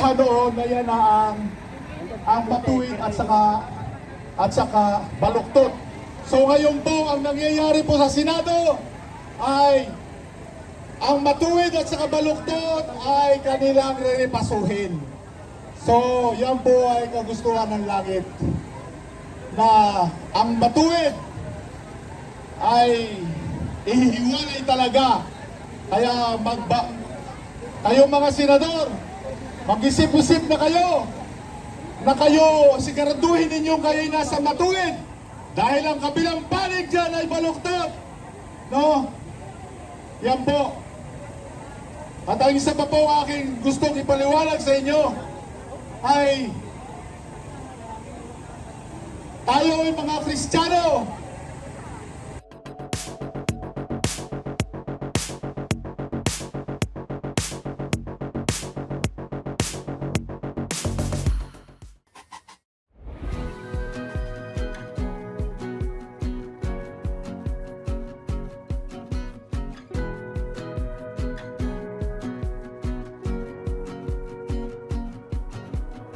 kwentuhan doon na yan na ang matuwid at saka baluktot. So ngayon po, ang nangyayari po sa Senado ay ang matuwid at saka baluktot ay kanilang repasuhin. So yan po ay kagustuhan ng langit na ang matuwid ay ihihiwalay talaga. Kaya kayo mga senador, mag-isip-isip na kayo siguraduhin ninyo kayo'y nasa matuwid dahil ang kabilang panig dyan ay baluktot. No? Yan po. At ang isa pa po aking gustong ipaliwanag sa inyo ay tayo ay mga Kristiyano.